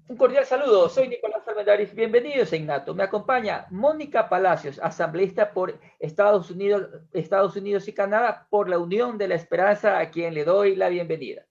Un cordial saludo, soy Nicolás Armendáriz, bienvenidos a Innato. Me acompaña Mónica Palacios, asambleísta por Estados Unidos y Canadá por la Unión de la Esperanza, a quien le doy la bienvenida.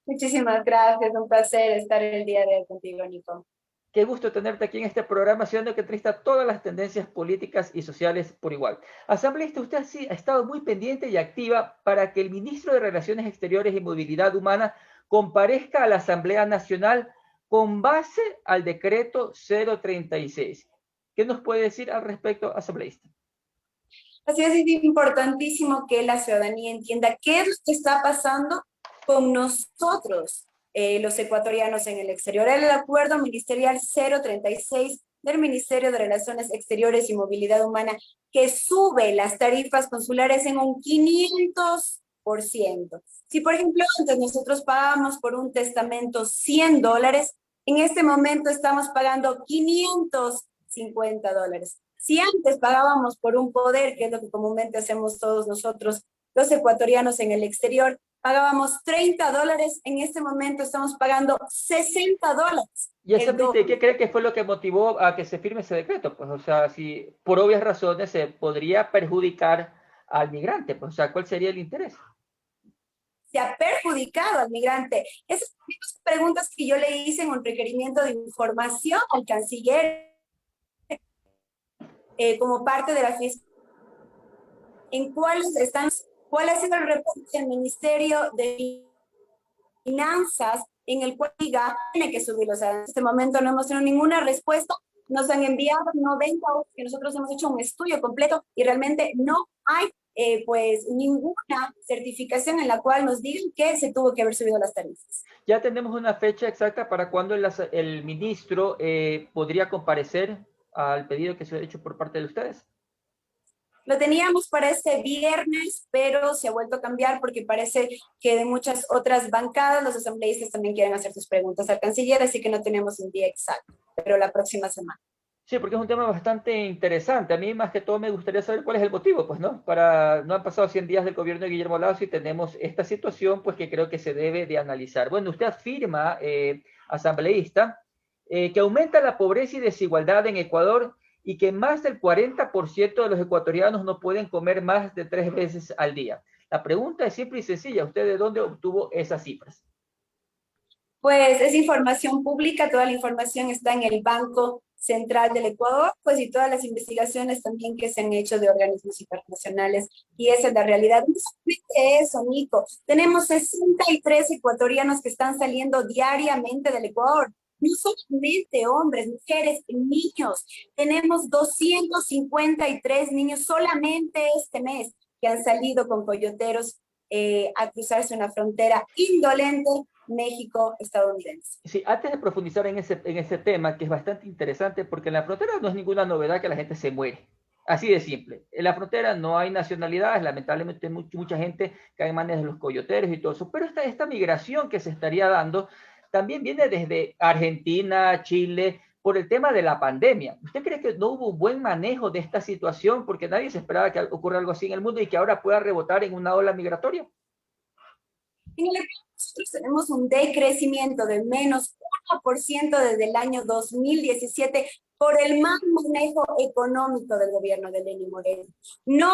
Muchísimas gracias, un placer estar el día de hoy contigo, Nico. Qué gusto tenerte aquí en este programa, siendo que entrevista todas las tendencias políticas y sociales por igual. Asambleísta, usted ha estado muy pendiente y activa para que el ministro de Relaciones Exteriores y Movilidad Humana comparezca a la Asamblea Nacional con base al decreto 036. ¿Qué nos puede decir al respecto, asambleísta? Así es importantísimo que la ciudadanía entienda qué es lo que está pasando con nosotros, los ecuatorianos en el exterior. El acuerdo ministerial 036 del Ministerio de Relaciones Exteriores y Movilidad Humana que sube las tarifas consulares en un 500%. Si, por ejemplo, antes nosotros pagábamos por un testamento $100, en este momento estamos pagando $550. Si antes pagábamos por un poder, que es lo que comúnmente hacemos todos nosotros, los ecuatorianos en el exterior, pagábamos $30, en este momento estamos pagando $60. Y asambleísta, ¿qué cree que fue lo que motivó a que se firme ese decreto? Pues, o sea, si por obvias razones se podría perjudicar al migrante, pues, o sea, ¿cuál sería el interés? Se ha perjudicado al migrante. Esas son las preguntas que yo le hice en un requerimiento de información al canciller como parte de la fiscalía. ¿En cuáles están? ¿Cuál ha sido el reporte del Ministerio de Finanzas en el cual diga tiene que subirlos? En este momento no hemos tenido ninguna respuesta. Nos han enviado 90 horas que nosotros hemos hecho un estudio completo y realmente no hay pues ninguna certificación en la cual nos digan que se tuvo que haber subido las tarifas. Ya tenemos una fecha exacta para cuando el ministro podría comparecer al pedido que se ha hecho por parte de ustedes. Lo teníamos para este viernes, pero se ha vuelto a cambiar porque parece que de muchas otras bancadas los asambleístas también quieren hacer sus preguntas al canciller, así que no tenemos un día exacto, pero la próxima semana. Sí, porque es un tema bastante interesante. A mí más que todo me gustaría saber cuál es el motivo, pues, ¿no? No han pasado 100 días del gobierno de Guillermo Lasso y tenemos esta situación, pues, que creo que se debe de analizar. Bueno, usted afirma, asambleísta, que aumenta la pobreza y desigualdad en Ecuador y que más del 40% de los ecuatorianos no pueden comer más de 3 veces al día. La pregunta es simple y sencilla. ¿Usted de dónde obtuvo esas cifras? Pues es información pública, toda la información está en el Banco Central del Ecuador, pues y todas las investigaciones también que se han hecho de organismos internacionales, y esa es la realidad. No solamente eso, Nico, tenemos 63 ecuatorianos que están saliendo diariamente del Ecuador, no solamente hombres, mujeres, niños, tenemos 253 niños solamente este mes que han salido con coyoteros a cruzarse una frontera indolente México-estadounidense. Sí, antes de profundizar en ese tema, que es bastante interesante, porque en la frontera no es ninguna novedad que la gente se muere. Así de simple. En la frontera no hay nacionalidades, lamentablemente mucha gente cae en manos de los coyoteros y todo eso, pero esta migración que se estaría dando también viene desde Argentina, Chile, por el tema de la pandemia. ¿Usted cree que no hubo un buen manejo de esta situación porque nadie se esperaba que ocurra algo así en el mundo y que ahora pueda rebotar en una ola migratoria? En el Ecuador nosotros tenemos un decrecimiento de menos 1% desde el año 2017 por el mal manejo económico del gobierno de Lenín Moreno. No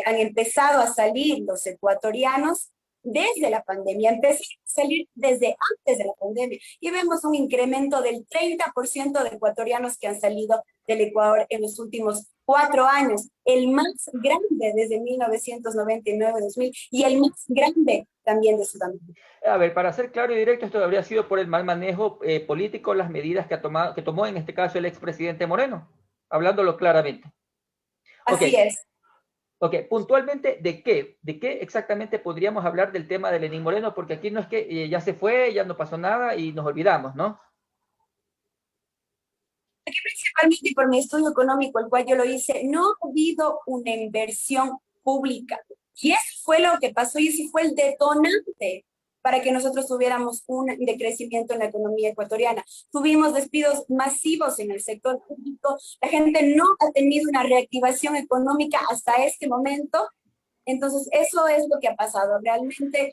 han empezado a salir los ecuatorianos desde la pandemia, empezaron a salir desde antes de la pandemia y vemos un incremento del 30% de ecuatorianos que han salido del Ecuador en los últimos 4 años, el más grande desde 1999-2000 y el más grande también de Sudamérica. A ver, para ser claro y directo, esto habría sido por el mal manejo político, las medidas que tomó en este caso el expresidente Moreno, hablándolo claramente. Ok, Así es. ok, puntualmente, ¿de qué exactamente podríamos hablar del tema de Lenín Moreno? Porque aquí no es que ya se fue, ya no pasó nada y nos olvidamos, ¿no? Aquí principalmente por mi estudio económico, el cual yo lo hice, no ha habido una inversión pública. Y eso fue lo que pasó y ese fue el detonante para que nosotros tuviéramos un decrecimiento en la economía ecuatoriana. Tuvimos despidos masivos en el sector público, la gente no ha tenido una reactivación económica hasta este momento. Entonces, eso es lo que ha pasado. Realmente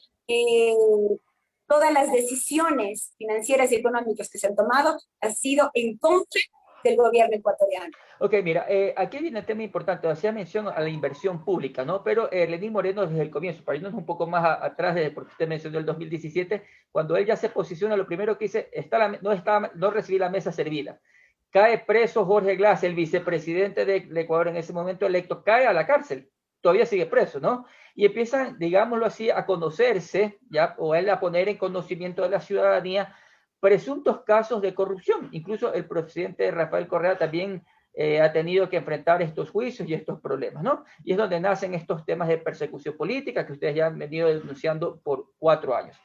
todas las decisiones financieras y económicas que se han tomado han sido en contra del gobierno ecuatoriano. Ok, mira, aquí viene un tema importante, hacía mención a la inversión pública, ¿no? Pero Lenín Moreno desde el comienzo, para irnos un poco más atrás, porque usted mencionó el 2017, cuando él ya se posiciona, lo primero que dice, no recibí la mesa servida. Cae preso Jorge Glass, el vicepresidente de Ecuador en ese momento electo, cae a la cárcel, todavía sigue preso, ¿no? Y empiezan, digámoslo así, a conocerse, ya, o él a poner en conocimiento de la ciudadanía presuntos casos de corrupción. Incluso el presidente Rafael Correa también ha tenido que enfrentar estos juicios y estos problemas, ¿no? Y es donde nacen estos temas de persecución política que ustedes ya han venido denunciando por 4 años.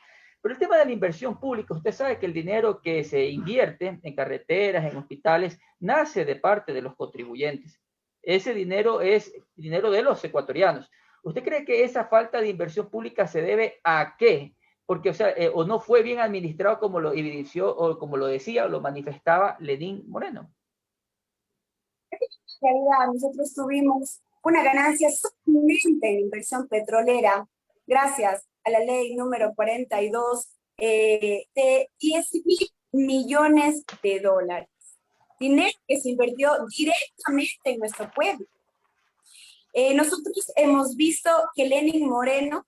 Pero el tema de la inversión pública, usted sabe que el dinero que se invierte en carreteras, en hospitales, nace de parte de los contribuyentes. Ese dinero es dinero de los ecuatorianos. ¿Usted cree que esa falta de inversión pública se debe a qué? Porque, o sea, o no fue bien administrado como lo evidenció, o como lo decía, o lo manifestaba Lenín Moreno. En realidad, nosotros tuvimos una ganancia sorprendente en inversión petrolera gracias a la ley número 42 de 10.000 millones de dólares. Dinero que se invirtió directamente en nuestro pueblo. Nosotros hemos visto que Lenín Moreno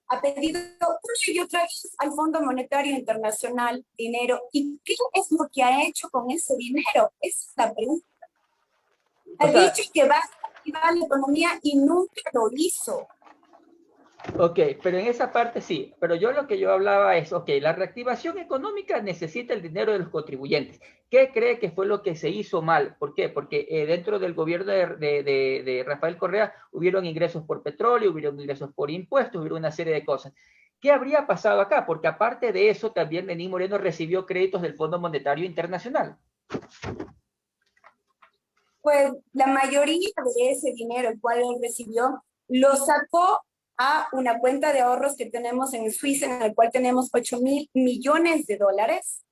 ha pedido una y otra vez al Fondo Monetario Internacional dinero. ¿Y qué es lo que ha hecho con ese dinero? Esa es la pregunta. Ha dicho que va a activar la economía y nunca lo hizo. Ok, pero en esa parte sí, pero lo que yo hablaba es, ok, la reactivación económica necesita el dinero de los contribuyentes. ¿Qué cree que fue lo que se hizo mal? ¿Por qué? Porque dentro del gobierno de Rafael Correa hubieron ingresos por petróleo, hubieron ingresos por impuestos, hubieron una serie de cosas. ¿Qué habría pasado acá? Porque aparte de eso, también Lenín Moreno recibió créditos del Fondo Monetario Internacional. Pues la mayoría de ese dinero, el cual él recibió, lo sacó a una cuenta de ahorros que tenemos en Suiza, en el cual tenemos 8.000 millones de dólares.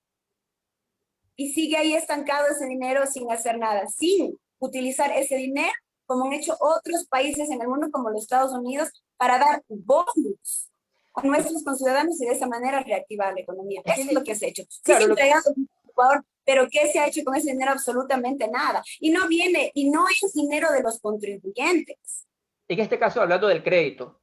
Y sigue ahí estancado ese dinero sin hacer nada, sin utilizar ese dinero como han hecho otros países en el mundo, como los Estados Unidos, para dar bonos a nuestros conciudadanos y de esa manera reactivar la economía. Eso es lo que se ha hecho. Claro, sí, entregando Ecuador, pero ¿qué se ha hecho con ese dinero? Absolutamente nada. Y no viene, y no es dinero de los contribuyentes. En este caso, hablando del crédito,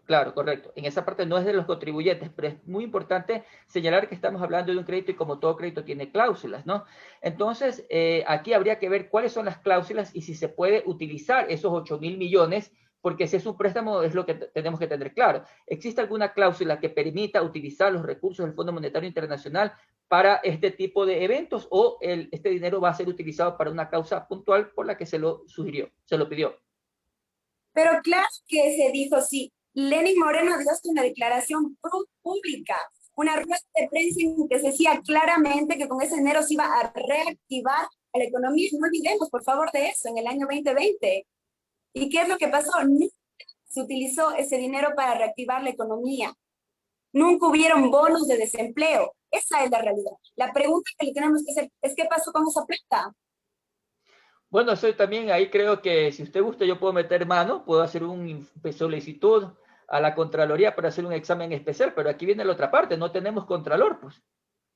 claro, correcto. En esa parte no es de los contribuyentes, pero es muy importante señalar que estamos hablando de un crédito y como todo crédito tiene cláusulas, ¿no? Entonces, aquí habría que ver cuáles son las cláusulas y si se puede utilizar esos 8.000 millones, porque si es un préstamo es lo que tenemos que tener claro. ¿Existe alguna cláusula que permita utilizar los recursos del Fondo Monetario Internacional para este tipo de eventos o este dinero va a ser utilizado para una causa puntual por la que se lo sugirió, se lo pidió? Pero claro que se dijo, sí, Lenín Moreno dio una declaración pública, una rueda de prensa en que se decía claramente que con ese dinero se iba a reactivar a la economía. No olvidemos, por favor, de eso, en el año 2020. ¿Y qué es lo que pasó? Nunca se utilizó ese dinero para reactivar la economía. Nunca hubieron bonos de desempleo. Esa es la realidad. La pregunta que le tenemos que hacer es, ¿qué pasó con esa plata? Bueno, eso también ahí creo que si usted gusta yo puedo meter mano, puedo hacer una solicitud a la Contraloría para hacer un examen especial, pero aquí viene la otra parte, no tenemos Contralor, pues.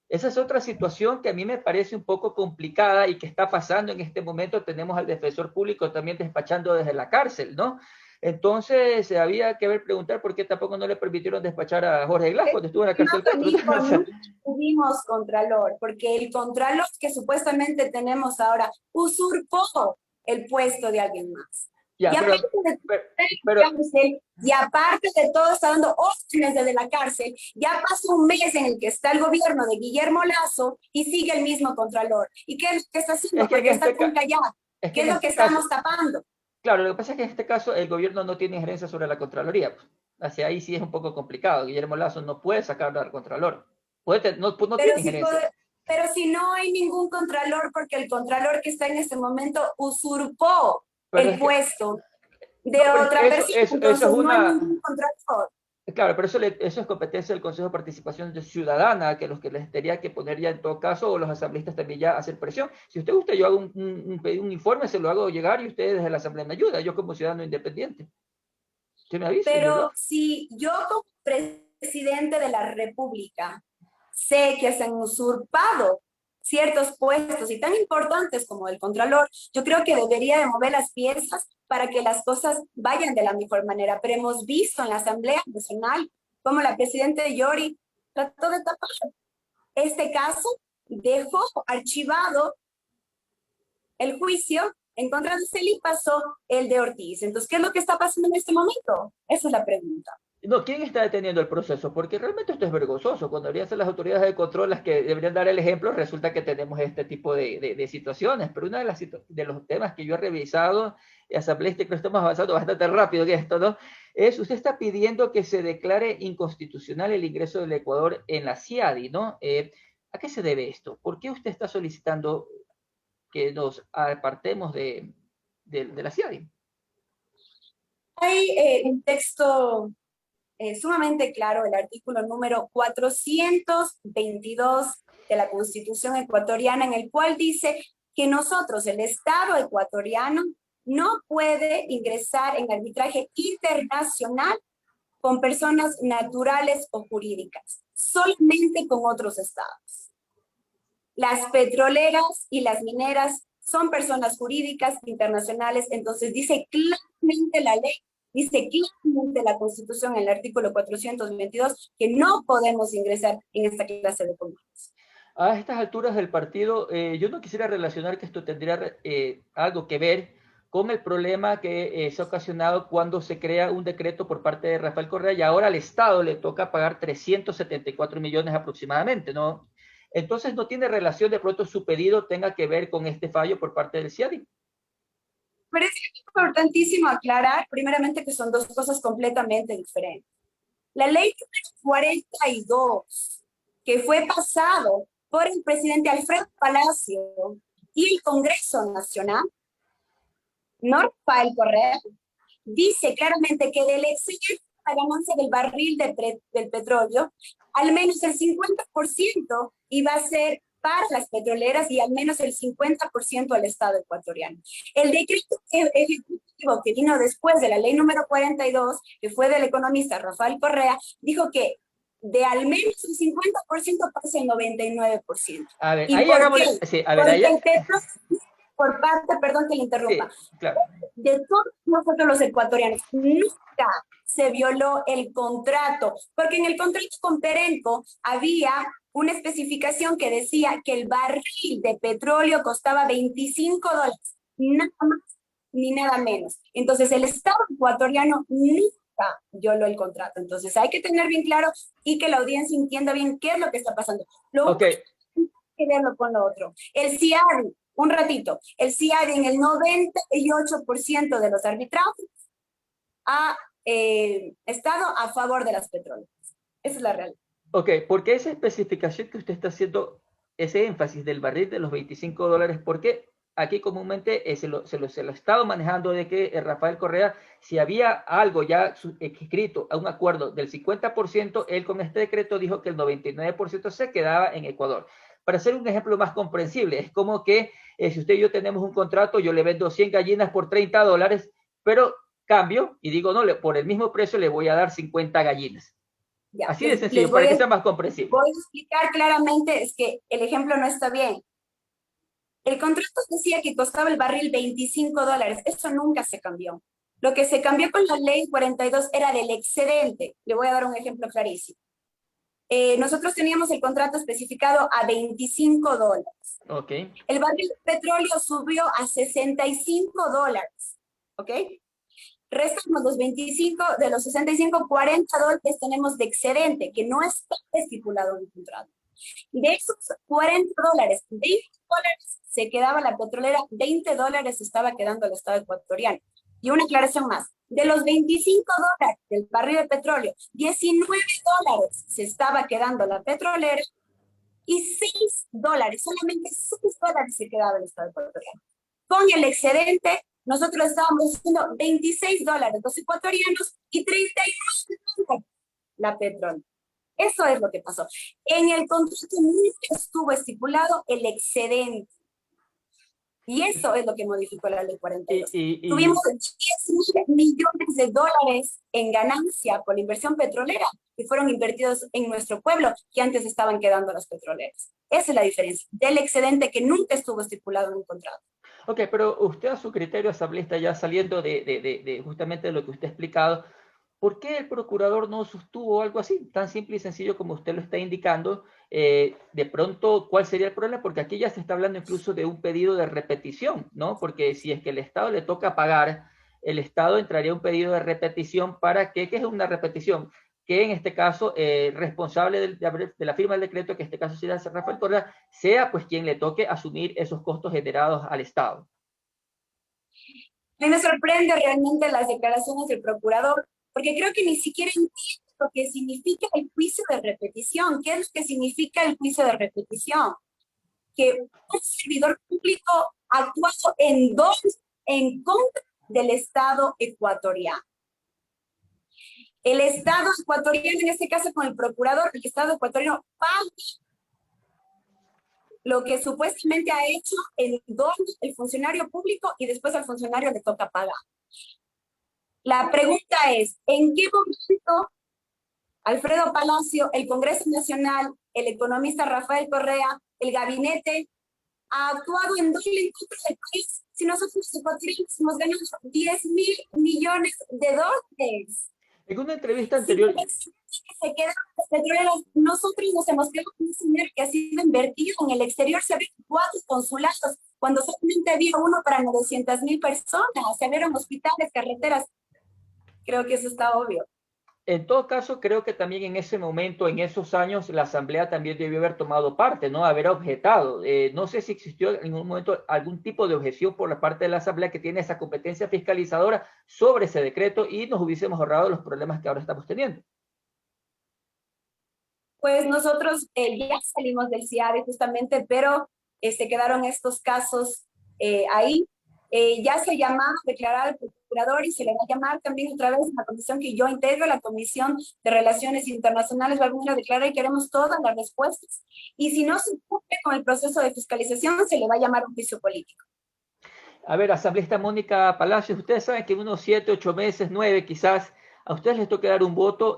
Esa es otra situación que a mí me parece un poco complicada y que está pasando en este momento. Tenemos al defensor público también despachando desde la cárcel, ¿no? Entonces, había que preguntar por qué tampoco no le permitieron despachar a Jorge Glass cuando estuvo en la cárcel. No tuvimos contralor, porque el contralor que supuestamente tenemos ahora usurpó el puesto de alguien más. Ya, y aparte de todo, está dando órdenes desde la cárcel. Ya pasó un mes en el que está el gobierno de Guillermo Lasso y sigue el mismo contralor. ¿Y qué es lo que está haciendo? Porque está con callado. ¿Qué es lo que estamos tapando? Claro, lo que pasa es que en este caso el gobierno no tiene injerencia sobre la Contraloría. Pues. Hacia ahí sí es un poco complicado. Guillermo Lasso no puede sacar al Contralor. No tiene injerencia. Pero si no hay ningún Contralor, porque el Contralor que está en este momento usurpó el puesto de otra persona. Entonces no hay ningún Contralor. Claro, pero eso es competencia del Consejo de Participación Ciudadana, que los que les tendría que poner ya en todo caso, o los asambleístas también ya hacer presión. Si usted gusta, yo hago un informe, se lo hago llegar y ustedes desde la Asamblea me ayudan, yo como ciudadano independiente. Usted me avisa. Pero si yo como presidente presidente de la República. Sé que se han usurpado ciertos puestos y tan importantes como el Contralor. Yo creo que debería de mover las piezas para que las cosas vayan de la mejor manera. Pero hemos visto en la Asamblea Nacional cómo la presidenta Yori trató de tapar este caso, dejó archivado el juicio en contra de Celi y pasó el de Ortiz. Entonces, ¿qué es lo que está pasando en este momento? Esa es la pregunta. No, ¿quién está deteniendo el proceso? Porque realmente esto es vergonzoso. Cuando deberían ser las autoridades de control las que deberían dar el ejemplo, resulta que tenemos este tipo de situaciones. Pero uno de los temas que yo he revisado, asambleísta, creo que estamos avanzando bastante rápido en esto, ¿no? Es, usted está pidiendo que se declare inconstitucional el ingreso del Ecuador en la CIADI, ¿no? ¿A qué se debe esto? ¿Por qué usted está solicitando que nos apartemos de la CIADI? Hay un texto sumamente claro, el artículo número 422 de la Constitución ecuatoriana, en el cual dice que nosotros, el Estado ecuatoriano, no puede ingresar en arbitraje internacional con personas naturales o jurídicas, solamente con otros estados. Las petroleras y las mineras son personas jurídicas internacionales, entonces dice claramente la ley, dice claramente la Constitución en el artículo 422 que no podemos ingresar en esta clase de comercio. A estas alturas del partido, yo no quisiera relacionar que esto tendría algo que ver con el problema que se ha ocasionado cuando se crea un decreto por parte de Rafael Correa y ahora al Estado le toca pagar 374 millones aproximadamente, ¿no? Entonces no tiene relación, de pronto su pedido tenga que ver con este fallo por parte del CIADI. Pero es importantísimo aclarar, primeramente, que son dos cosas completamente diferentes. La ley 42, que fue pasado por el presidente Alfredo Palacio y el Congreso Nacional, no Rafael Correa, dice claramente que del excedente de la ganancia del barril del petróleo, al menos el 50% iba a ser para las petroleras y al menos el 50% al Estado ecuatoriano. El decreto ejecutivo que vino después de la ley número 42, que fue del economista Rafael Correa, dijo que de al menos el 50% pasa el 99%. A ver, ¿Y ahí por hagámosle, qué? sí, a ver, Porque ahí, el petróleo, por parte, perdón que le interrumpa, sí, claro. de todos nosotros los ecuatorianos, nunca se violó el contrato, porque en el contrato con Perenco había una especificación que decía que el barril de petróleo costaba $25, nada más ni nada menos. Entonces el Estado ecuatoriano nunca violó el contrato. Entonces hay que tener bien claro y que la audiencia entienda bien qué es lo que está pasando. Lo Ok, que verlo con lo otro. El CIADI, un ratito, el CIADI en el 98% de los arbitrajes ha estado a favor de las petroleras. Esa es la realidad. ok, porque esa especificación que usted está haciendo, ese énfasis del barril de los $25, ¿por qué aquí comúnmente se lo ha estado manejando de que Rafael Correa, si había algo ya escrito a un acuerdo del 50%, él con este decreto dijo que el 99% se quedaba en Ecuador? Para hacer un ejemplo más comprensible, es como que si usted y yo tenemos un contrato, yo le vendo 100 gallinas por $30, pero cambio y digo, no, por el mismo precio le voy a dar 50 gallinas. Ya, Así de sencillo, les para que sea más comprensible. voy a explicar claramente, es que el ejemplo no está bien. El contrato decía que costaba el barril $25, eso nunca se cambió. Lo que se cambió con la ley 42 era del excedente. Le voy a dar un ejemplo clarísimo. Nosotros teníamos el contrato especificado a $25. Ok. El barril de petróleo subió a $65. ¿Ok? Restamos los 25, de los 65, $40 tenemos de excedente, que no está estipulado en el contrato. De esos $40, $20 se quedaba la petrolera, $20 estaba quedando el Estado ecuatoriano. Y una aclaración más, de los $25 del barril de petróleo, $19 se estaba quedando la petrolera y $6, solamente $6 se quedaba el Estado ecuatoriano. Con el excedente, nosotros estábamos haciendo $26 los ecuatorianos y $39 la petróleo. Eso es lo que pasó. En el contrato nunca estuvo estipulado el excedente. Y eso es lo que modificó la ley 42. Y Tuvimos 10.000 millones de dólares en ganancia por la inversión petrolera que fueron invertidos en nuestro pueblo, que antes estaban quedando las petroleras. Esa es la diferencia del excedente que nunca estuvo estipulado en un contrato. Ok, pero usted a su criterio, asambleísta, ya saliendo de justamente de lo que usted ha explicado, ¿por qué el procurador no sostuvo algo así, tan simple y sencillo como usted lo está indicando? De pronto, ¿cuál sería el problema? Porque aquí ya se está hablando incluso de un pedido de repetición, ¿no? Porque si es que el Estado le toca pagar, el Estado entraría a un pedido de repetición para que, ¿qué es una repetición? Que en este caso, responsable de la firma del decreto, que en este caso sería Rafael Correa, sea pues quien le toque asumir esos costos generados al Estado. Me sorprende realmente las declaraciones del procurador, porque creo que ni siquiera entiende lo que significa el juicio de repetición. ¿Qué es lo que significa el juicio de repetición? Que un servidor público actuado en contra del Estado ecuatoriano. El Estado ecuatoriano, en este caso con el procurador, el Estado ecuatoriano paga lo que supuestamente ha hecho el funcionario público y después al funcionario le toca pagar. La pregunta es, ¿en qué momento Alfredo Palacio, el Congreso Nacional, el economista Rafael Correa, el gabinete, ha actuado en doble en contra del país? Si nosotros los ecuatorianos hemos ganado 10.000 millones de dólares. En una entrevista anterior... Se quedan los petroleros, nosotros nos hemos quedado con ese dinero que ha sido invertido en el exterior. Se abrieron 4 consulados cuando solamente había uno para 900.000 personas. Se abrieron hospitales, carreteras. Creo que eso está obvio. En todo caso, creo que también en ese momento, en esos años, la Asamblea también debió haber tomado parte, ¿no? Haber objetado. No sé si existió en ningún momento algún tipo de objeción por la parte de la Asamblea que tiene esa competencia fiscalizadora sobre ese decreto y nos hubiésemos ahorrado los problemas que ahora estamos teniendo. Pues nosotros ya salimos del CIADE justamente, pero quedaron estos casos ahí. Ya se llamaba a declarar al procurador y se le va a llamar también otra vez a la comisión que yo integro, la Comisión de Relaciones Internacionales, va a venir a declarar y queremos todas las respuestas. Y si no se cumple con el proceso de fiscalización, se le va a llamar un juicio político. A ver, asambleísta Mónica Palacios, ustedes saben que en unos 7, 8 meses, 9 quizás, a ustedes les toca dar un voto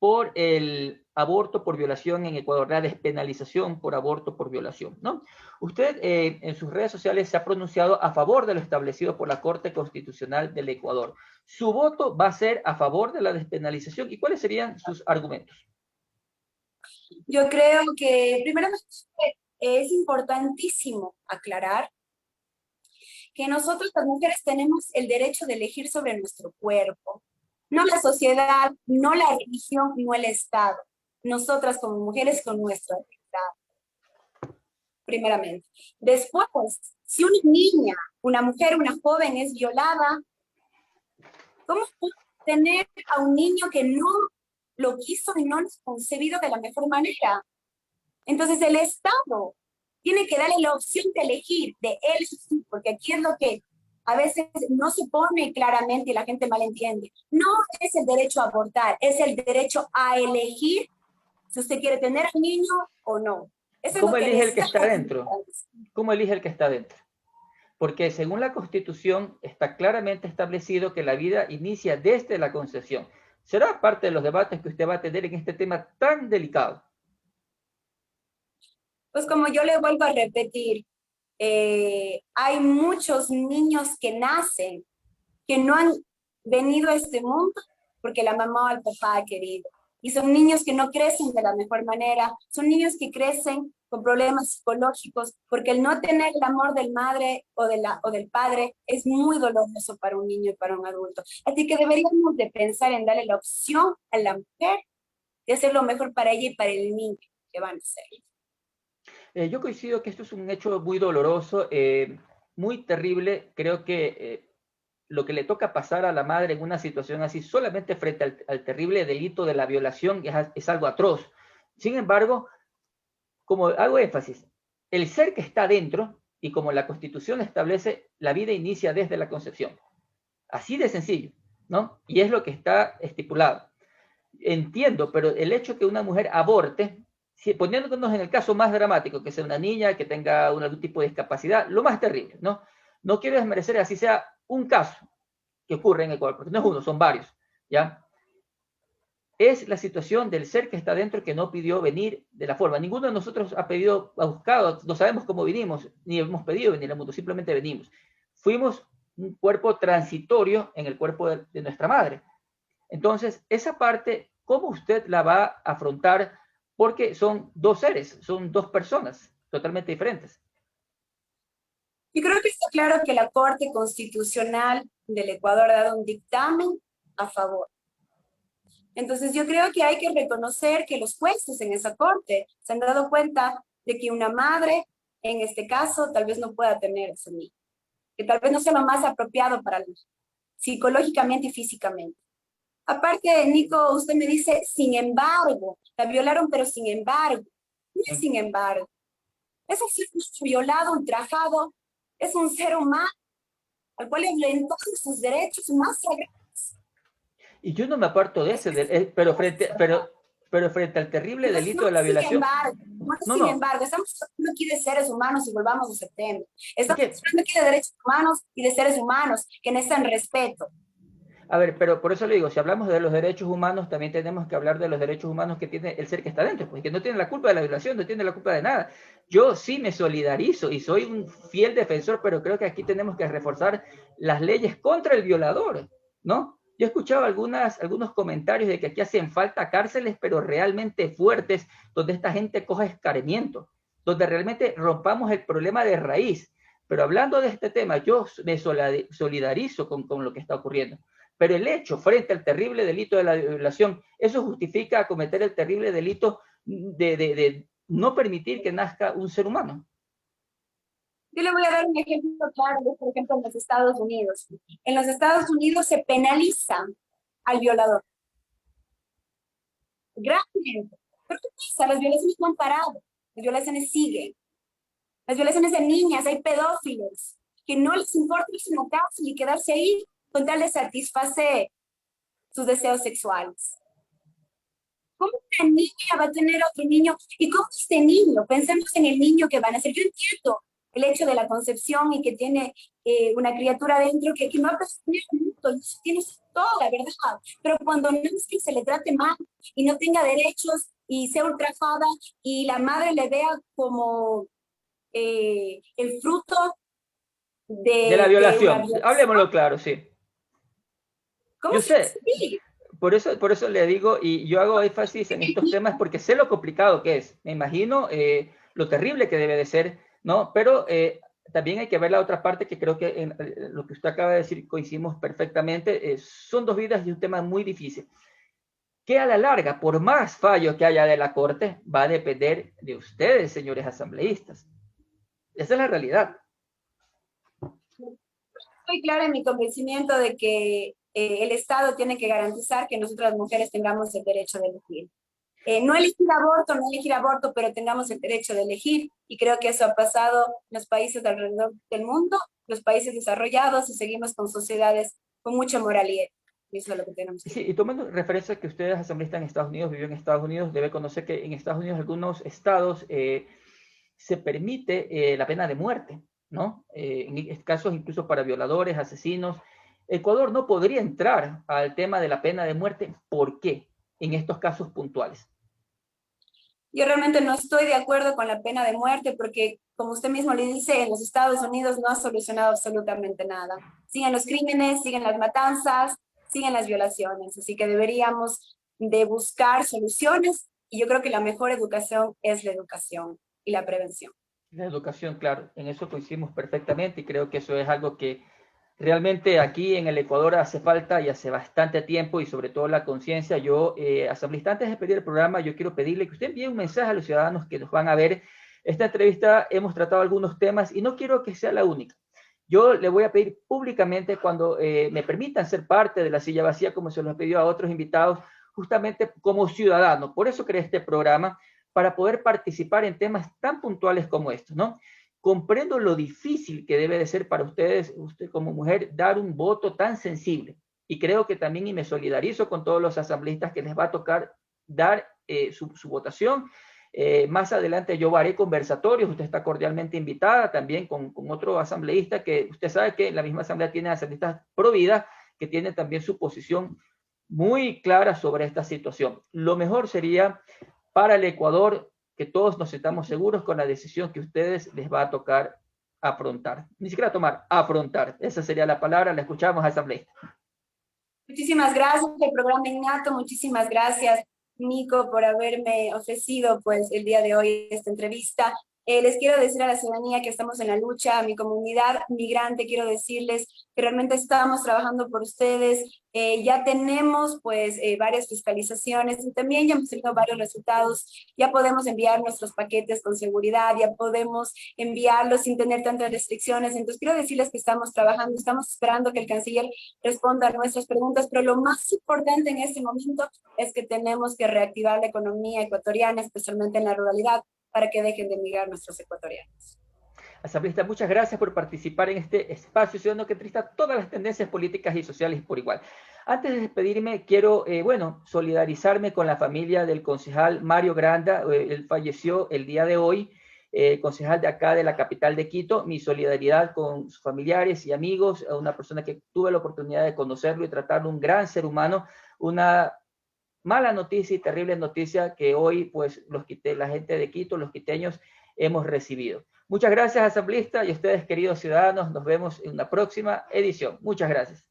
por el aborto por violación en Ecuador, la despenalización por aborto por violación, ¿no? Usted en sus redes sociales se ha pronunciado a favor de lo establecido por la Corte Constitucional del Ecuador. ¿Su voto va a ser a favor de la despenalización y cuáles serían sus argumentos? Yo creo que, primeramente, es importantísimo aclarar que nosotros las mujeres tenemos el derecho de elegir sobre nuestro cuerpo. No la sociedad, no la religión, no el Estado. Nosotras como mujeres con nuestra verdad, primeramente. Después, si una niña, una mujer, una joven es violada, ¿cómo puede tener a un niño que no lo quiso y no lo ha concebido de la mejor manera? Entonces el Estado tiene que darle la opción de elegir, de él, porque aquí es lo que a veces no se pone claramente y la gente malentiende. No es el derecho a abortar, es el derecho a elegir si usted quiere tener al niño o no. Eso ¿Cómo es lo elige que el que está dentro? ¿Cómo elige el que está dentro? Porque según la Constitución está claramente establecido que la vida inicia desde la concepción. ¿Será parte de los debates que usted va a tener en este tema tan delicado? Pues como yo le vuelvo a repetir, hay muchos niños que nacen, que no han venido a este mundo porque la mamá o el papá ha querido. Y son niños que no crecen de la mejor manera, son niños que crecen con problemas psicológicos, porque el no tener el amor del madre o del padre es muy doloroso para un niño y para un adulto. Así que deberíamos de pensar en darle la opción a la mujer de hacer lo mejor para ella y para el niño que van a ser. Yo coincido que esto es un hecho muy doloroso, muy terrible. Creo que lo que le toca pasar a la madre en una situación así, solamente frente al terrible delito de la violación, es algo atroz. Sin embargo, como hago énfasis, el ser que está dentro, y como la Constitución establece, la vida inicia desde la concepción. Así de sencillo, ¿no? Y es lo que está estipulado. Entiendo, pero el hecho que una mujer aborte si, poniéndonos en el caso más dramático, que sea una niña que tenga algún tipo de discapacidad, lo más terrible, ¿no? No quiero desmerecer así sea un caso que ocurre en Ecuador, porque no es uno, son varios, ¿ya? Es la situación del ser que está dentro que no pidió venir de la forma. Ninguno de nosotros ha pedido, ha buscado, no sabemos cómo vinimos, ni hemos pedido venir al mundo, simplemente venimos. Fuimos un cuerpo transitorio en el cuerpo de nuestra madre. Entonces, esa parte, ¿cómo usted la va a afrontar? Porque son dos seres, son dos personas totalmente diferentes. Yo creo que está claro que la Corte Constitucional del Ecuador ha dado un dictamen a favor. Entonces yo creo que hay que reconocer que los jueces en esa corte se han dado cuenta de que una madre, en este caso, tal vez no pueda tener ese niño, que tal vez no sea lo más apropiado para el niño, psicológicamente y físicamente. Aparte, Nico, usted me dice, sin embargo, la violaron, pero sin embargo, no es sin embargo. Es un ser violado, ultrajado, es un ser humano al cual le violentó sus derechos más sagrados. Y yo no me aparto de ese, pero frente al terrible Entonces, delito no de la sin violación, embargo, no no, sin no, embargo, estamos hablando aquí de seres humanos y volvamos a septiembre. es Estamos que, hablando aquí de derechos humanos y de seres humanos que necesitan respeto. a ver, pero por eso le digo, si hablamos de los derechos humanos, también tenemos que hablar de los derechos humanos que tiene el ser que está dentro, pues que no tiene la culpa de la violación, no tiene la culpa de nada. Yo sí me solidarizo y soy un fiel defensor, pero creo que aquí tenemos que reforzar las leyes contra el violador, ¿no? Yo he escuchado algunos comentarios de que aquí hacen falta cárceles, pero realmente fuertes, donde esta gente coja escarmiento, donde realmente rompamos el problema de raíz. Pero hablando de este tema, yo me solidarizo con lo que está ocurriendo. Pero el hecho frente al terrible delito de la violación, eso justifica cometer el terrible delito de no permitir que nazca un ser humano. Yo le voy a dar un ejemplo claro, por ejemplo, en los Estados Unidos. En los Estados Unidos se penaliza al violador. Gravemente. Pero ¿qué pasa? Las violaciones no han parado. Las violaciones siguen. Las violaciones de niñas, hay pedófilos que no les importa irse a una cárcel y quedarse ahí con tal de satisfacer sus deseos sexuales. ¿Cómo una niña va a tener otro niño? ¿Y cómo este niño? Pensemos en el niño que van a ser. Yo entiendo el hecho de la concepción y que tiene una criatura dentro que no ha pasado mundo, tiene toda la verdad. Pero cuando no es que se le trate mal y no tenga derechos y sea ultrajada y la madre le vea como el fruto De la de una violación, violación, hablemoslo claro, sí. ¿cómo Yo se sé, explica? por eso le digo, y yo hago énfasis en estos temas porque sé lo complicado que es. Me imagino lo terrible que debe de ser, ¿no? Pero también hay que ver la otra parte que creo que en lo que usted acaba de decir coincidimos perfectamente. Son dos vidas y un tema muy difícil. Que a la larga, por más fallos que haya de la Corte, va a depender de ustedes, señores asambleístas. Esa es la realidad. Estoy clara en mi convencimiento de que el Estado tiene que garantizar que nosotras mujeres tengamos el derecho de elegir. No elegir aborto, pero tengamos el derecho de elegir. Y creo que eso ha pasado en los países alrededor del mundo, los países desarrollados, y seguimos con sociedades con mucha moralidad. Y eso es lo que tenemos que Sí, hacer. y tomando referencia que usted es asambleísta en Estados Unidos, vivió en Estados Unidos, debe conocer que en Estados Unidos algunos estados se permite la pena de muerte, ¿no? En casos incluso para violadores, asesinos. Ecuador no podría entrar al tema de la pena de muerte. ¿Por qué? En estos casos puntuales. Yo realmente no estoy de acuerdo con la pena de muerte porque, como usted mismo le dice, en los Estados Unidos no ha solucionado absolutamente nada. Siguen los crímenes, siguen las matanzas, siguen las violaciones. Así que deberíamos de buscar soluciones y yo creo que la mejor educación es la educación y la prevención. La educación, claro, en eso coincidimos perfectamente y creo que eso es algo que realmente aquí en el Ecuador hace falta y hace bastante tiempo y sobre todo la conciencia. Yo, asambleísta, antes de pedir el programa, yo quiero pedirle que usted envíe un mensaje a los ciudadanos que nos van a ver. Esta entrevista hemos tratado algunos temas y no quiero que sea la única. Yo le voy a pedir públicamente cuando me permitan ser parte de la silla vacía, como se los pidió a otros invitados, justamente como ciudadano. Por eso creé este programa, para poder participar en temas tan puntuales como estos, ¿no? Comprendo lo difícil que debe de ser para ustedes, usted como mujer, dar un voto tan sensible. Y creo que también, y me solidarizo con todos los asambleístas que les va a tocar dar su votación Más adelante yo haré conversatorios, usted está cordialmente invitada también con otro asambleísta, que usted sabe que la misma asamblea tiene asambleístas pro vida, que tiene también su posición muy clara sobre esta situación. Lo mejor sería para el Ecuador que todos nos sintamos seguros con la decisión que a ustedes les va a tocar afrontar. Ni siquiera tomar, afrontar. Esa sería la palabra, la escuchamos a asambleísta. Muchísimas gracias el programa Innato, muchísimas gracias Nico por haberme ofrecido pues el día de hoy esta entrevista. Les quiero decir a la ciudadanía que estamos en la lucha, a mi comunidad migrante, quiero decirles que realmente estamos trabajando por ustedes. Ya tenemos pues varias fiscalizaciones y también ya hemos tenido varios resultados. Ya podemos enviar nuestros paquetes con seguridad, ya podemos enviarlos sin tener tantas restricciones. Entonces quiero decirles que estamos trabajando, estamos esperando que el canciller responda a nuestras preguntas, pero lo más importante en este momento es que tenemos que reactivar la economía ecuatoriana, especialmente en la ruralidad, para que dejen de emigrar nuestros ecuatorianos. Asambleísta, muchas gracias por participar en este espacio ciudadano que trata todas las tendencias políticas y sociales por igual. Antes de despedirme, quiero, solidarizarme con la familia del concejal Mario Granda. Él falleció el día de hoy, concejal de acá de la capital de Quito. Mi solidaridad con sus familiares y amigos, a una persona que tuve la oportunidad de conocerlo y tratarlo, un gran ser humano, una mala noticia y terrible noticia que hoy, pues, la gente de Quito, los quiteños, hemos recibido. Muchas gracias, asambleísta, y ustedes, queridos ciudadanos, nos vemos en una próxima edición. Muchas gracias.